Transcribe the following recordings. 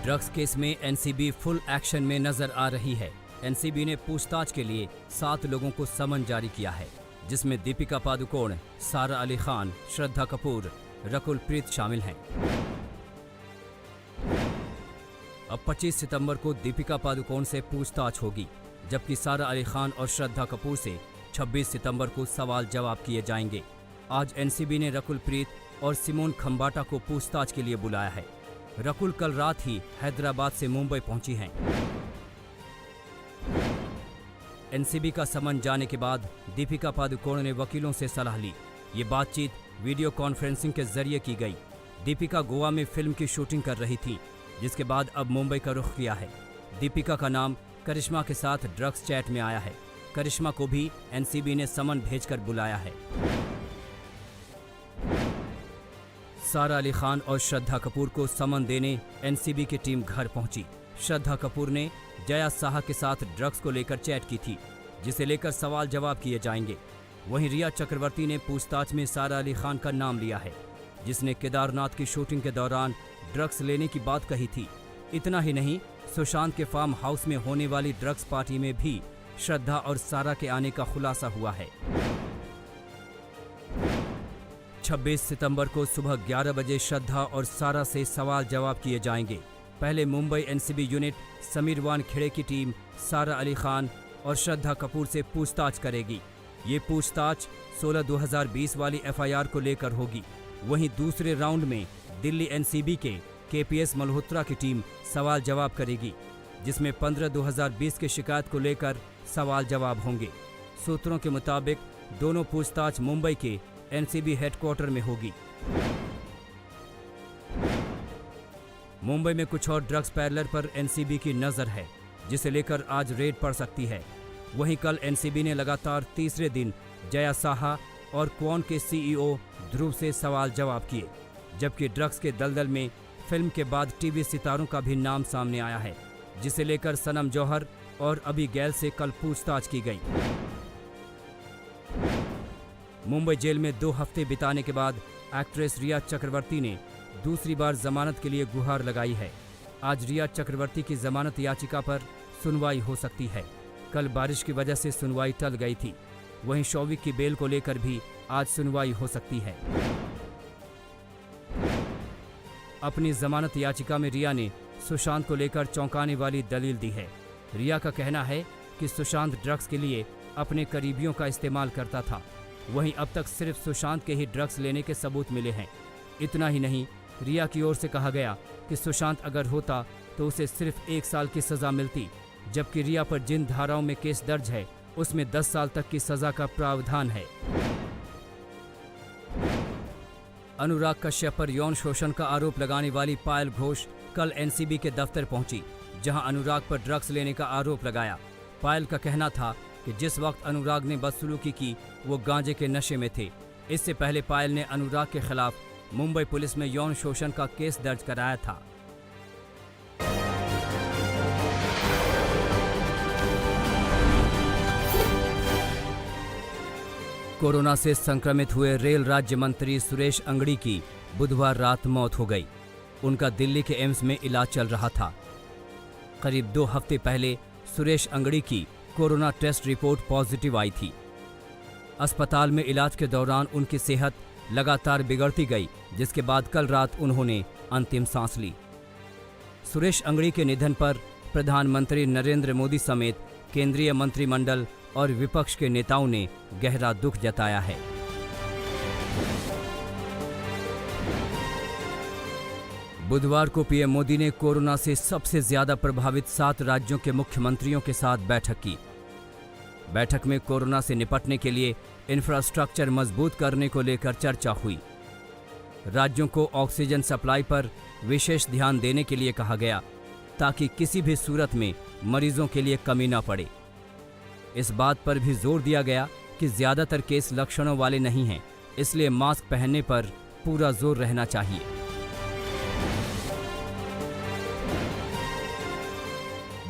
Drugs case में NCB full action में नजर आ रही है। एनसीबी ने पूछताछ के लिए 7 लोगों को समन जारी किया है, जिसमें दीपिका पादुकोण, सारा अली खान, श्रद्धा कपूर, रकुल प्रीत शामिल हैं। अब 25 सितंबर को दीपिका पादुकोण से पूछताछ होगी, जबकि सारा अली खान और श्रद्धा कपूर से 26 सितंबर को सवाल जवाब किए जाएंगे। आज एनसीबी ने रकुल प्रीत और सिमोन खंबाटा को पूछताछ के लिए बुलाया है। रकुल कल रात ही हैदराबाद से मुंबई पहुंची हैं। एनसीबी का समन जाने के बाद दीपिका पादुकोण ने वकीलों से सलाह ली। ये बातचीत वीडियो कॉन्फ्रेंसिंग के जरिए की गई। दीपिका गोवा में फिल्म की शूटिंग कर रही थी, जिसके बाद अब मुंबई का रुख किया है। दीपिका का नाम करिश्मा के साथ ड्रग्स चैट में आया है। करिश्मा को भी एनसीबी ने समन भेजकर बुलाया है। सारा अली खान और श्रद्धा कपूर को समन देने एनसीबी की टीम घर पहुंची। श्रद्धा कपूर ने जया साहा के साथ ड्रग्स को लेकर चैट की थी, जिसे लेकर सवाल जवाब किए जाएंगे। वहीं रिया चक्रवर्ती ने पूछताछ में सारा अली खान का नाम लिया है, जिसने केदारनाथ की शूटिंग के दौरान ड्रग्स लेने की बात कही थी। इतना ही नहीं, सुशांत के फार्म हाउस में होने वाली ड्रग्स पार्टी में भी श्रद्धा और सारा के आने का खुलासा हुआ है। 26 सितंबर को सुबह 11 बजे श्रद्धा और सारा से सवाल जवाब किए जाएंगे। पहले मुंबई एनसीबी यूनिट समीर वानखेड़े की टीम सारा अली खान और श्रद्धा कपूर से पूछताछ करेगी। ये पूछताछ 16/2020 वाली एफआईआर को लेकर होगी। वहीं दूसरे राउंड में दिल्ली एनसीबी के केपीएस मल्होत्रा की टीम सवाल जवाब करेगी, जिसमें 15/2020 की शिकायत को लेकर सवाल जवाब होंगे। सूत्रों के मुताबिक दोनों पूछताछ मुंबई के एनसीबी हेडक्वार्टर में होगी। मुंबई में कुछ और ड्रग्स पैरलर पर एनसीबी की नजर है, जिसे लेकर आज रेड पड़ सकती है। वहीं कल एनसीबी ने लगातार तीसरे दिन जया साहा और क्वान के सीईओ ध्रुव से सवाल जवाब किए, जबकि ड्रग्स के दलदल में फिल्म के बाद टीवी सितारों का भी नाम सामने आया है, जिसे लेकर सनम जौहर और अभी गैल से कल पूछताछ की गई। मुंबई जेल में 2 हफ्ते बिताने के बाद एक्ट्रेस रिया चक्रवर्ती ने दूसरी बार जमानत के लिए गुहार लगाई है। आज रिया चक्रवर्ती की जमानत याचिका पर सुनवाई हो सकती है। कल बारिश की वजह से सुनवाई टल गई थी। वहीं शौविक की बेल को लेकर भी आज सुनवाई हो सकती है। अपनी जमानत याचिका में रिया ने सुशांत को लेकर चौंकाने वाली दलील दी है। रिया का कहना है कि सुशांत ड्रग्स के लिए अपने करीबियों का इस्तेमाल करता था। वहीं अब तक सिर्फ सुशांत के ही ड्रग्स लेने के सबूत मिले हैं। इतना ही नहीं, रिया की ओर से कहा गया कि सुशांत अगर होता तो उसे सिर्फ 1 साल की सजा मिलती, जबकि रिया पर जिन धाराओं में केस दर्ज है उसमें 10 साल तक की सजा का प्रावधान है। अनुराग कश्यप पर यौन शोषण का आरोप लगाने वाली पायल घोष कल एनसीबी के दफ्तर पहुंची, जहां अनुराग पर ड्रग्स लेने का आरोप लगाया। पायल का कहना था कि जिस वक्त अनुराग ने बदसलूकी की वो गांजे के नशे में थे। इससे पहले पायल ने अनुराग के खिलाफ मुंबई पुलिस में यौन शोषण का केस दर्ज कराया था। कोरोना से संक्रमित हुए रेल राज्य मंत्री सुरेश अंगड़ी की बुधवार रात मौत हो गई। उनका दिल्ली के एम्स में इलाज चल रहा था। करीब 2 हफ्ते पहले सुरेश अंगड़ी की कोरोना टेस्ट रिपोर्ट पॉजिटिव आई थी। अस्पताल में इलाज के दौरान उनकी सेहत लगातार बिगड़ती गई, जिसके बाद कल रात उन्होंने अंतिम सांस ली। सुरेश अंगड़ी के निधन पर प्रधानमंत्री नरेंद्र मोदी समेत केंद्रीय मंत्रिमंडल और विपक्ष के नेताओं ने गहरा दुख जताया है। बुधवार को पीएम मोदी ने कोरोना से सबसे ज्यादा प्रभावित 7 राज्यों के मुख्यमंत्रियों के साथ बैठक की। बैठक में कोरोना से निपटने के लिए इंफ्रास्ट्रक्चर मजबूत करने को लेकर चर्चा हुई। राज्यों को ऑक्सीजन सप्लाई पर विशेष ध्यान देने के लिए कहा गया, ताकि किसी भी सूरत में मरीजों के लिए कमी न पड़े। इस बात पर भी जोर दिया गया कि ज्यादातर केस लक्षणों वाले नहीं हैं, इसलिए मास्क पहनने पर पूरा जोर रहना चाहिए।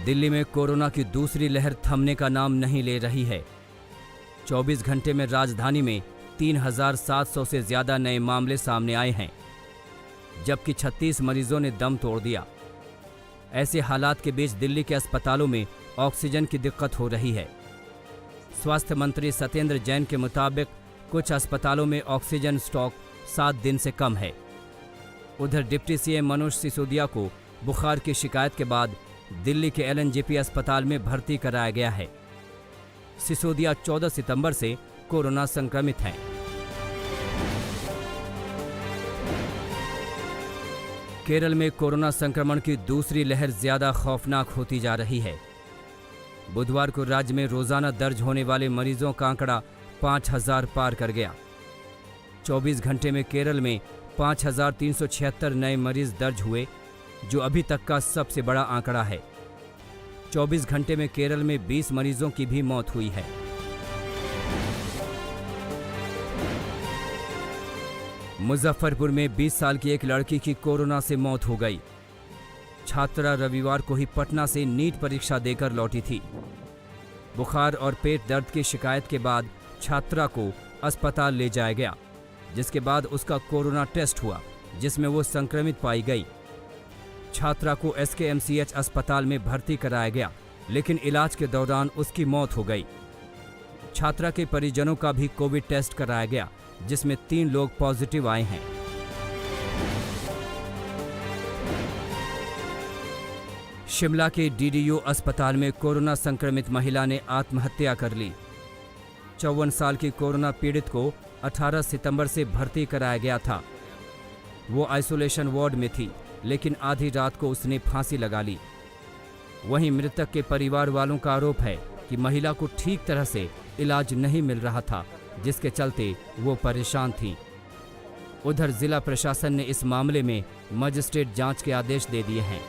दिल्ली में कोरोना की दूसरी लहर थमने का नाम नहीं ले रही है। 24 घंटे में राजधानी में 3,700 से ज्यादा नए मामले सामने आए हैं, जबकि 36 मरीजों ने दम तोड़ दिया। ऐसे हालात के बीच दिल्ली के अस्पतालों में ऑक्सीजन की दिक्कत हो रही है। स्वास्थ्य मंत्री सत्येंद्र जैन के मुताबिक कुछ अस्पतालों में ऑक्सीजन स्टॉक 7 दिन से कम है। उधर डिप्टी सीएम मनोज सिसोदिया को बुखार की शिकायत के बाद दिल्ली के एलएनजेपी अस्पताल में भर्ती कराया गया है। सिसोदिया 14 सितंबर से कोरोना संक्रमित हैं। केरल में कोरोना संक्रमण की दूसरी लहर ज्यादा खौफनाक होती जा रही है। बुधवार को राज्य में रोजाना दर्ज होने वाले मरीजों का आंकड़ा 5000 पार कर गया। 24 घंटे में केरल में 5376 नए मरीज दर्ज हुए, जो अभी तक का सबसे बड़ा आंकड़ा है। 24 घंटे में केरल में 20 मरीजों की भी मौत हुई है। मुजफ्फरपुर में 20 साल की एक लड़की की कोरोना से मौत हो गई। छात्रा रविवार को ही पटना से नीट परीक्षा देकर लौटी थी। बुखार और पेट दर्द की शिकायत के बाद छात्रा को अस्पताल ले जाया गया, जिसके बाद उसका कोरोना टेस्ट हुआ, जिसमें वो संक्रमित पाई गई। छात्रा को एसकेएमसीएच अस्पताल में भर्ती कराया गया, लेकिन इलाज के दौरान उसकी मौत हो गई। छात्रा के परिजनों का भी कोविड टेस्ट कराया गया, जिसमें 3 लोग पॉजिटिव आए हैं। शिमला के डीडीयू अस्पताल में कोरोना संक्रमित महिला ने आत्महत्या कर ली। 54 साल की कोरोना पीड़ित को 18 सितंबर से भर्ती कराया गया था। वो आइसोलेशन वार्ड में थी, लेकिन आधी रात को उसने फांसी लगा ली। वहीं मृतक के परिवार वालों का आरोप है कि महिला को ठीक तरह से इलाज नहीं मिल रहा था, जिसके चलते वो परेशान थी। उधर जिला प्रशासन ने इस मामले में मजिस्ट्रेट जांच के आदेश दे दिए हैं।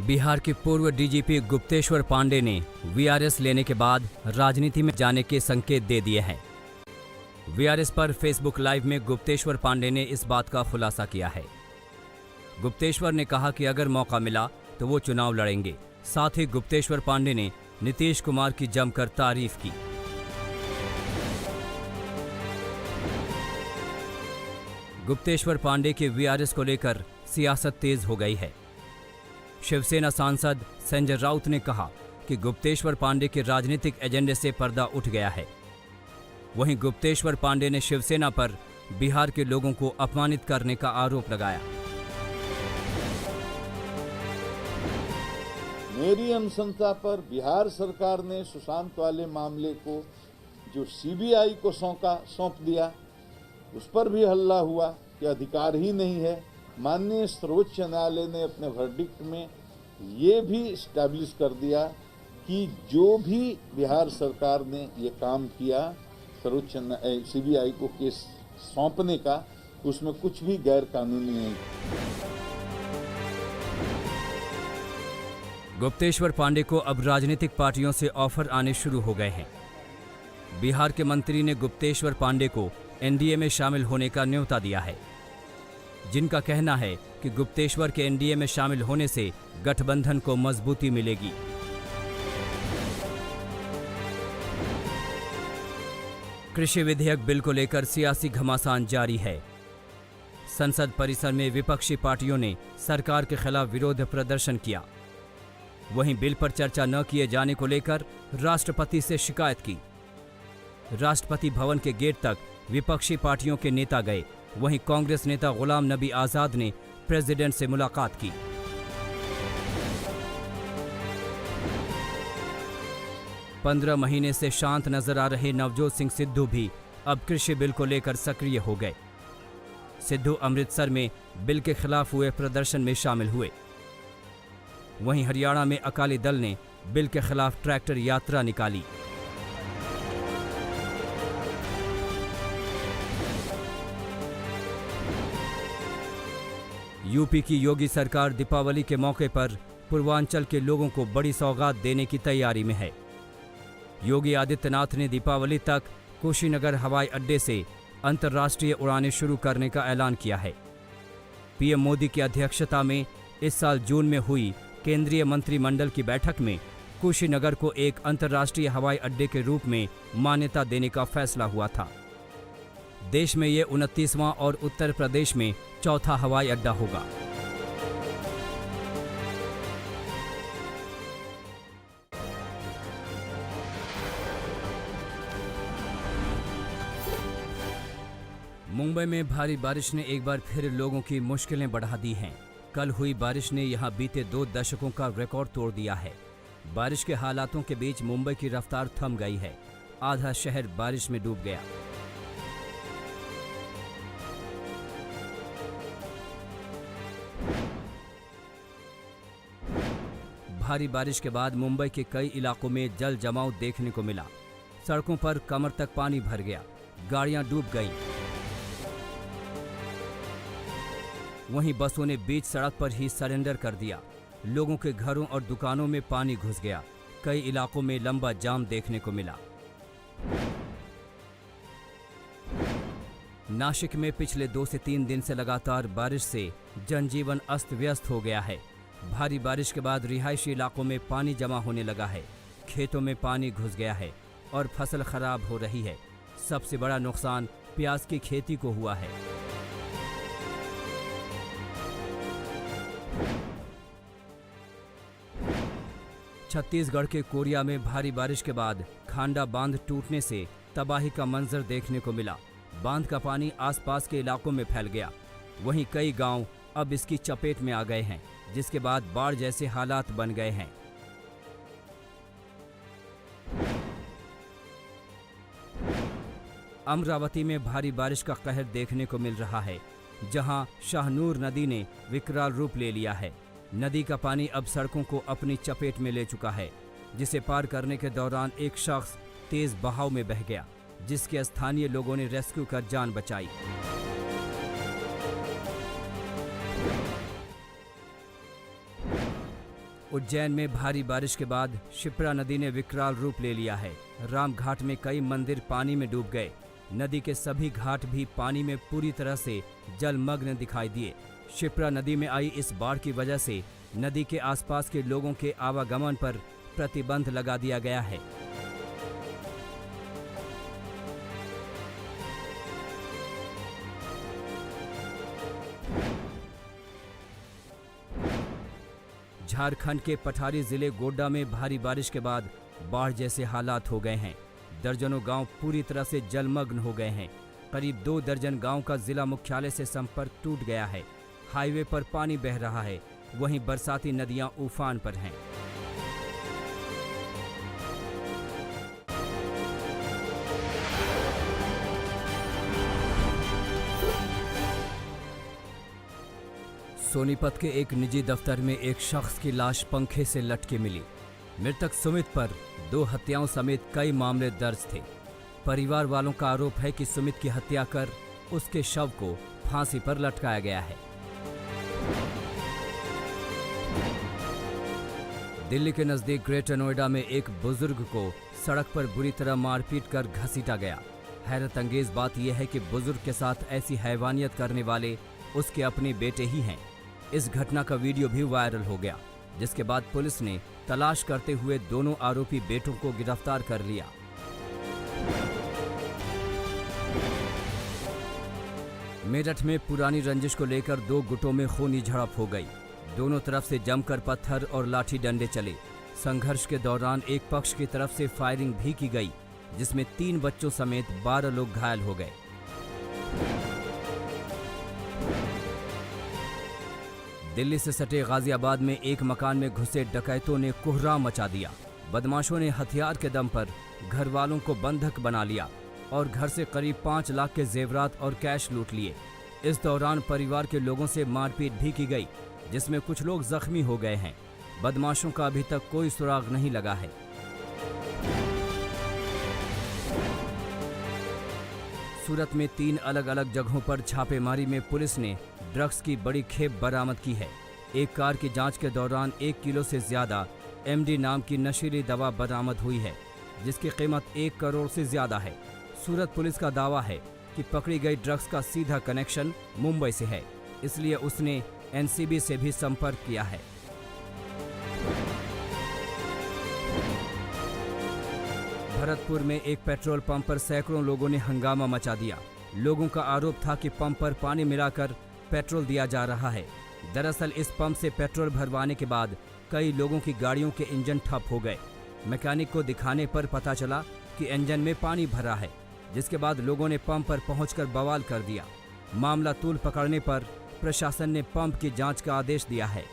बिहार के पूर्व डीजीपी गुप्तेश्वर पांडे ने वीआरएस लेने के बाद राजनीति में जाने के संकेत दे दिए हैं। वीआरएस पर फेसबुक लाइव में गुप्तेश्वर पांडे ने इस बात का खुलासा किया है। गुप्तेश्वर ने कहा कि अगर मौका मिला तो वो चुनाव लड़ेंगे। साथ ही गुप्तेश्वर पांडे ने नीतीश कुमार की जमकर तारीफ की। गुप्तेश्वर पांडे के वीआरएस को लेकर सियासत तेज हो गई है। शिवसेना सांसद संजय राउत ने कहा कि गुप्तेश्वर पांडे के राजनीतिक एजेंडे से पर्दा उठ गया है। वहीं गुप्तेश्वर पांडे ने शिवसेना पर बिहार के लोगों को अपमानित करने का आरोप लगाया। मेरी अनुशंसा पर बिहार सरकार ने सुशांत वाले मामले को जो सीबीआई को सौंप दिया, उस पर भी हल्ला हुआ कि अधिकार ही नहीं है। माननीय सर्वोच्च न्यायालय ने अपने वर्डिक्ट में ये भी इस्टेब्लिश कर दिया कि जो भी बिहार सरकार ने ये काम किया सर्वोच्च सीबीआई को केस सौंपने का, उसमें कुछ भी गैर कानूनी नहीं। गुप्तेश्वर पांडे को अब राजनीतिक पार्टियों से ऑफर आने शुरू हो गए हैं। बिहार के मंत्री ने गुप्तेश्वर पांडे को एनडीए में शामिल होने का न्योता दिया है, जिनका कहना है कि गुप्तेश्वर के एनडीए में शामिल होने से गठबंधन को मजबूती मिलेगी। कृषि विधेयक बिल को लेकर सियासी घमासान जारी है। संसद परिसर में विपक्षी पार्टियों ने सरकार के खिलाफ विरोध प्रदर्शन किया। वहीं बिल पर चर्चा न किए जाने को लेकर राष्ट्रपति से शिकायत की। राष्ट्रपति भवन के गेट तक विपक्षी पार्टियों के नेता गए। वहीं कांग्रेस नेता गुलाम नबी आजाद ने प्रेसिडेंट से मुलाकात की। पंद्रह महीने से शांत नजर आ रहे नवजोत सिंह सिद्धू भी अब कृषि बिल को लेकर सक्रिय हो गए। सिद्धू अमृतसर में बिल के खिलाफ हुए प्रदर्शन में शामिल हुए। वहीं हरियाणा में अकाली दल ने बिल के खिलाफ ट्रैक्टर यात्रा निकाली। यूपी की योगी सरकार दीपावली के मौके पर पूर्वांचल के लोगों को बड़ी सौगात देने की तैयारी में है। योगी आदित्यनाथ ने दीपावली तक कुशीनगर हवाई अड्डे से अंतर्राष्ट्रीय उड़ानें शुरू करने का ऐलान किया है। पीएम मोदी की अध्यक्षता में इस साल जून में हुई केंद्रीय मंत्रिमंडल की बैठक में कुशीनगर को एक अंतर्राष्ट्रीय हवाई अड्डे के रूप में मान्यता देने का फैसला हुआ था। देश में ये 29वां और उत्तर प्रदेश में चौथा हवाई अड्डा होगा। मुंबई में भारी बारिश ने एक बार फिर लोगों की मुश्किलें बढ़ा दी हैं। कल हुई बारिश ने यहां बीते 2 दशकों का रिकॉर्ड तोड़ दिया है। बारिश के हालातों के बीच मुंबई की रफ्तार थम गई है। आधा शहर बारिश में डूब गया। भारी बारिश के बाद मुंबई के कई इलाकों में जल जमाव देखने को मिला। सड़कों पर कमर तक पानी भर गया, गाड़ियां डूब गईं। वहीं बसों ने बीच सड़क पर ही सरेंडर कर दिया। लोगों के घरों और दुकानों में पानी घुस गया। कई इलाकों में लंबा जाम देखने को मिला। नासिक में पिछले 2 से 3 दिन से लगातार बारिश से जनजीवन अस्त व्यस्त हो गया है। भारी बारिश के बाद रिहायशी इलाकों में पानी जमा होने लगा है। खेतों में पानी घुस गया है और फसल खराब हो रही है। सबसे बड़ा नुकसान प्याज की खेती को हुआ है। छत्तीसगढ़ के कोरिया में भारी बारिश के बाद खांडा बांध टूटने से तबाही का मंजर देखने को मिला। बांध का पानी आसपास के इलाकों में फैल गया। वहीं कई गांव अब इसकी चपेट में आ गए हैं, जिसके बाद बाढ़ जैसे हालात बन गए हैं। अमरावती में भारी बारिश का कहर देखने को मिल रहा है, जहां शाहनूर नदी ने विकराल रूप ले लिया है। नदी का पानी अब सड़कों को अपनी चपेट में ले चुका है, जिसे पार करने के दौरान एक शख्स तेज बहाव में बह गया, जिसके स्थानीय लोगों ने रेस्क्यू कर जान बचाई। उज्जैन में भारी बारिश के बाद शिप्रा नदी ने विकराल रूप ले लिया है। रामघाट में कई मंदिर पानी में डूब गए। नदी के सभी घाट भी पानी में पूरी तरह से जलमग्न दिखाई दिए। शिप्रा नदी में आई इस बाढ़ की वजह से नदी के आसपास के लोगों के आवागमन पर प्रतिबंध लगा दिया गया है। झारखंड के पठारी जिले गोड्डा में भारी बारिश के बाद बाढ़ जैसे हालात हो गए हैं। दर्जनों गांव पूरी तरह से जलमग्न हो गए हैं। करीब 2 दर्जन गांव का जिला मुख्यालय से संपर्क टूट गया है। हाईवे पर पानी बह रहा है। वहीं बरसाती नदियां उफान पर हैं। सोनीपत के एक निजी दफ्तर में एक शख्स की लाश पंखे से लटके मिली। मृतक सुमित पर 2 हत्याओं समेत कई मामले दर्ज थे। परिवार वालों का आरोप है कि सुमित की हत्या कर उसके शव को फांसी पर लटकाया गया है। दिल्ली के नजदीक ग्रेटर नोएडा में एक बुजुर्ग को सड़क पर बुरी तरह मारपीट कर घसीटा गया। हैरत अंगेज बात यह है कि बुजुर्ग के साथ ऐसी हैवानियत करने वाले उसके अपने बेटे ही हैं। इस घटना का वीडियो भी वायरल हो गया, जिसके बाद पुलिस ने तलाश करते हुए दोनों आरोपी बेटों को गिरफ्तार कर लिया। मेरठ में पुरानी रंजिश को लेकर 2 गुटों में खूनी झड़प हो गई। दोनों तरफ से जमकर पत्थर और लाठी डंडे चले। संघर्ष के दौरान एक पक्ष की तरफ से फायरिंग भी की गई, जिसमें 3 बच्चों समेत 12 लोग घायल हो गए। दिल्ली से सटे गाजियाबाद में एक मकान में घुसे डकैतों ने कोहराम मचा दिया। बदमाशों ने हथियार के दम पर घर वालों को बंधक बना लिया और घर से करीब 5 लाख के जेवरात और कैश लूट लिए। इस दौरान परिवार के लोगों से मारपीट भी की गई, जिसमें कुछ लोग जख्मी हो गए हैं। बदमाशों का अभी तक कोई सुराग नहीं लगा है। सूरत में 3 अलग अलग जगहों पर छापेमारी में पुलिस ने ड्रग्स की बड़ी खेप बरामद की है। एक कार की जांच के दौरान 1 किलो से ज्यादा MD नाम की नशीली दवा बरामद हुई है, जिसकी कीमत 1 करोड़ से ज्यादा है। सूरत पुलिस का दावा है कि पकड़ी गई ड्रग्स का सीधा कनेक्शन मुंबई से है, इसलिए उसने NCB से भी संपर्क किया है। भरतपुर में एक पेट्रोल पंप पर सैकड़ों लोगों ने हंगामा मचा दिया। लोगों का आरोप था कि पंप पर पानी मिलाकर पेट्रोल दिया जा रहा है। दरअसल इस पंप से पेट्रोल भरवाने के बाद कई लोगों की गाड़ियों के इंजन ठप हो गए। मैकेनिक को दिखाने पर पता चला कि इंजन में पानी भरा है, जिसके बाद लोगों ने पंप पर पहुंचकर बवाल कर दिया। मामला तूल पकड़ने पर प्रशासन ने पंप की जांच का आदेश दिया है।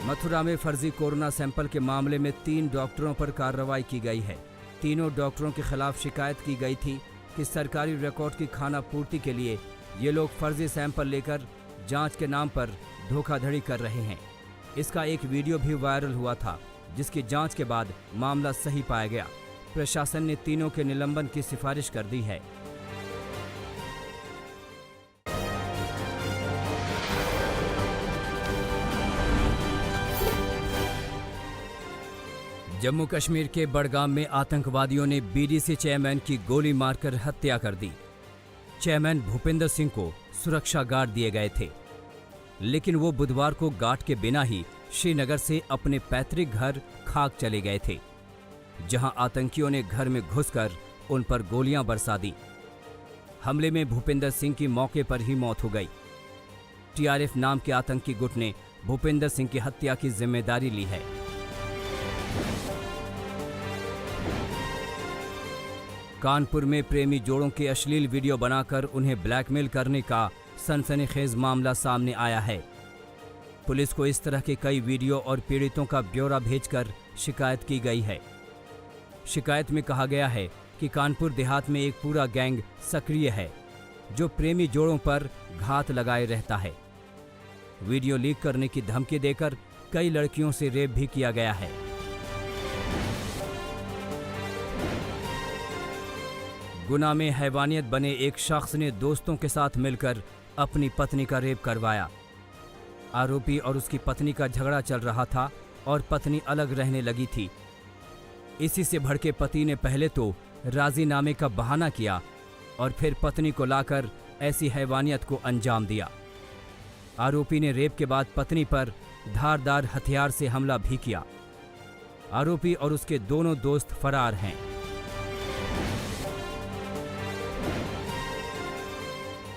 मथुरा में फर्जी कोरोना सैंपल के मामले में 3 डॉक्टरों पर कार्रवाई की गई है। तीनों डॉक्टरों के खिलाफ शिकायत की गई थी कि सरकारी रिकॉर्ड की खानापूर्ति के लिए ये लोग फर्जी सैंपल लेकर जांच के नाम पर धोखाधड़ी कर रहे हैं। इसका एक वीडियो भी वायरल हुआ था, जिसकी जांच के बाद मामला सही पाया गया। प्रशासन ने तीनों के निलंबन की सिफारिश कर दी है। जम्मू कश्मीर के बडगाम में आतंकवादियों ने बीडीसी चेयरमैन की गोली मारकर हत्या कर दी। चेयरमैन भूपिंदर सिंह को सुरक्षा गार्ड दिए गए थे, लेकिन वो बुधवार को गार्ड के बिना ही श्रीनगर से अपने पैतृक घर खाक चले गए थे, जहां आतंकियों ने घर में घुसकर उन पर गोलियां बरसा दी। हमले में भूपिंदर सिंह की मौके पर ही मौत हो गई। टीआरएफ नाम के आतंकी गुट ने भूपिंदर सिंह की हत्या की जिम्मेदारी ली है। कानपुर में प्रेमी जोड़ों के अश्लील वीडियो बनाकर उन्हें ब्लैकमेल करने का सनसनीखेज मामला सामने आया है। पुलिस को इस तरह के कई वीडियो और पीड़ितों का ब्यौरा भेजकर शिकायत की गई है। शिकायत में कहा गया है कि कानपुर देहात में एक पूरा गैंग सक्रिय है, जो प्रेमी जोड़ों पर घात लगाए रहता है। वीडियो लीक करने की धमकी देकर कई लड़कियों से रेप भी किया गया है। गुना में हैवानियत बने एक शख्स ने दोस्तों के साथ मिलकर अपनी पत्नी का रेप करवाया। आरोपी और उसकी पत्नी का झगड़ा चल रहा था और पत्नी अलग रहने लगी थी। इसी से भड़के पति ने पहले तो राजीनामे का बहाना किया और फिर पत्नी को लाकर ऐसी हैवानियत को अंजाम दिया। आरोपी ने रेप के बाद पत्नी पर धारदार हथियार से हमला भी किया। आरोपी और उसके दोनों दोस्त फरार हैं।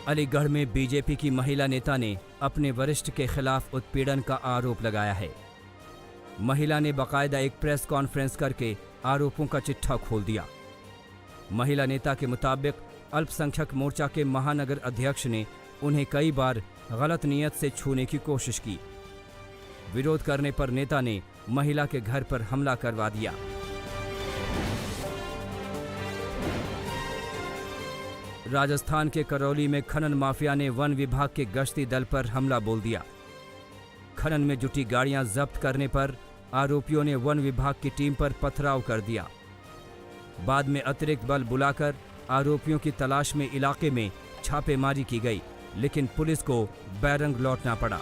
अलीगढ़ में बीजेपी की महिला नेता ने अपने वरिष्ठ के खिलाफ उत्पीड़न का आरोप लगाया है। महिला ने बाकायदा एक प्रेस कॉन्फ्रेंस करके आरोपों का चिट्ठा खोल दिया। महिला नेता के मुताबिक अल्पसंख्यक मोर्चा के महानगर अध्यक्ष ने उन्हें कई बार गलत नीयत से छूने की कोशिश की। विरोध करने पर नेता ने महिला के घर पर हमला करवा दिया। राजस्थान के करौली में खनन माफिया ने वन विभाग के गश्ती दल पर हमला बोल दिया। खनन में जुटी गाड़ियां जब्त करने पर आरोपियों ने वन विभाग की टीम पर पथराव कर दिया। बाद में अतिरिक्त बल बुलाकर आरोपियों की तलाश में इलाके में छापेमारी की गई, लेकिन पुलिस को बैरंग लौटना पड़ा।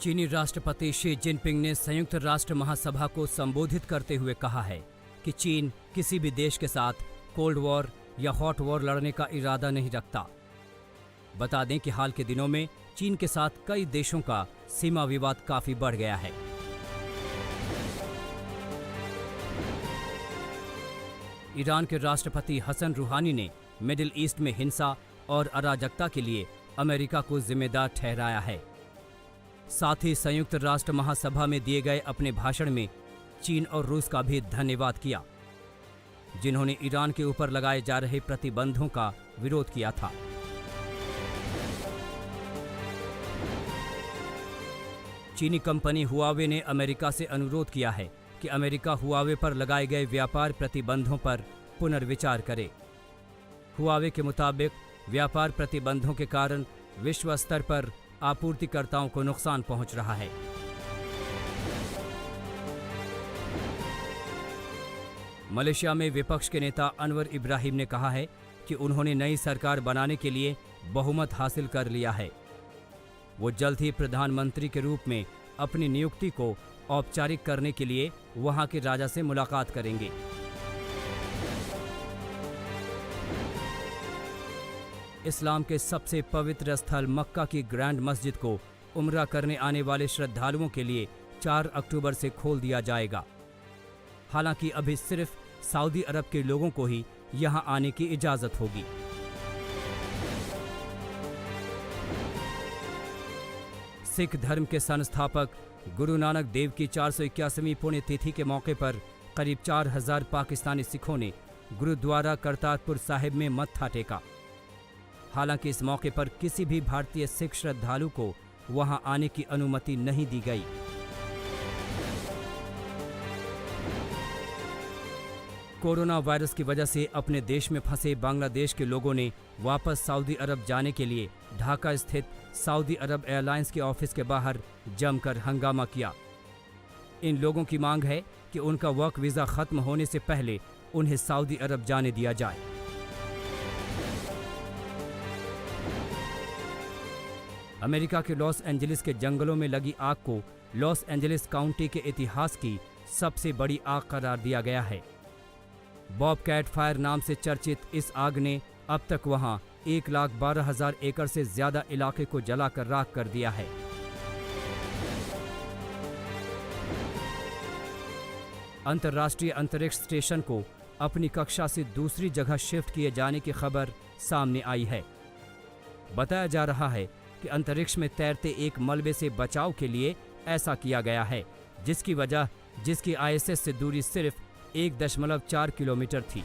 चीनी राष्ट्रपति शी जिनपिंग ने संयुक्त राष्ट्र महासभा को संबोधित करते हुए कहा है कि चीन किसी भी देश के साथ कोल्ड वॉर या हॉट वॉर लड़ने का इरादा नहीं रखता। बता दें कि हाल के दिनों में चीन के साथ कई देशों का सीमा विवाद काफी बढ़ गया है। ईरान के राष्ट्रपति हसन रूहानी ने मिडिल ईस्ट में हिंसा और अराजकता के लिए अमेरिका को जिम्मेदार ठहराया है। साथ ही संयुक्त राष्ट्र महासभा में दिए गए अपने भाषण में चीन और रूस का भी धन्यवाद किया, जिन्होंने ईरान के ऊपर लगाए जा रहे प्रतिबंधों का विरोध किया था। चीनी कंपनी हुआवे ने अमेरिका से अनुरोध किया है कि अमेरिका हुआवे पर लगाए गए व्यापार प्रतिबंधों पर पुनर्विचार करे। हुआवे के मुताबिक व्यापार प्रतिबंधों के कारण विश्व स्तर पर आपूर्तिकर्ताओं को नुकसान पहुंच रहा है। मलेशिया में विपक्ष के नेता अनवर इब्राहिम ने कहा है कि उन्होंने नई सरकार बनाने के लिए बहुमत हासिल कर लिया है। वो जल्द ही प्रधानमंत्री के रूप में अपनी नियुक्ति को औपचारिक करने के लिए वहां के राजा से मुलाकात करेंगे। इस्लाम के सबसे पवित्र स्थल मक्का की ग्रैंड मस्जिद को उम्रा करने आने वाले श्रद्धालुओं के लिए 4 अक्टूबर से खोल दिया जाएगा। हालांकि अभी सिर्फ सऊदी अरब के लोगों को ही यहां आने की इजाजत होगी। सिख धर्म के संस्थापक गुरु नानक देव की 481वीं पुण्यतिथि के मौके पर करीब 4000 पाकिस्तानी सिखों ने गुरुद्वारा करतारपुर साहिब में मत्था टेका। हालांकि इस मौके पर किसी भी भारतीय सिख श्रद्धालु को वहां आने की अनुमति नहीं दी गई। कोरोना वायरस की वजह से अपने देश में फंसे बांग्लादेश के लोगों ने वापस सऊदी अरब जाने के लिए ढाका स्थित सऊदी अरब एयरलाइंस के ऑफिस के बाहर जमकर हंगामा किया। इन लोगों की मांग है कि उनका वर्क वीज़ा खत्म होने से पहले उन्हें सऊदी अरब जाने दिया जाए। अमेरिका के लॉस एंजलिस के जंगलों में लगी आग को लॉस एंजलिस काउंटी के इतिहास की सबसे बड़ी आग करार दिया गया है। बॉबकैट फायर नाम से चर्चित इस आग ने अब तक वहां 1,12,000 एकड़ से ज्यादा इलाके को जलाकर राख कर दिया है। अंतर्राष्ट्रीय अंतरिक्ष स्टेशन को अपनी कक्षा से दूसरी जगह शिफ्ट किए जाने की खबर सामने आई है। बताया जा रहा है कि अंतरिक्ष में तैरते एक मलबे से बचाव के लिए ऐसा किया गया है, जिसकी ISS से दूरी सिर्फ 1.4 किलोमीटर थी।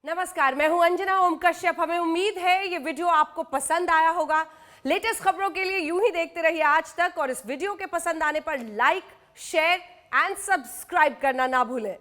नमस्कार, मैं हूं अंजना ओम कश्यप। हमें उम्मीद है ये वीडियो आपको पसंद आया होगा। लेटेस्ट खबरों के लिए यूं ही देखते रहिए आज तक, और इस वीडियो के पसंद आने पर लाइक, शेयर एंड सब्सक्राइब करना ना भूलें।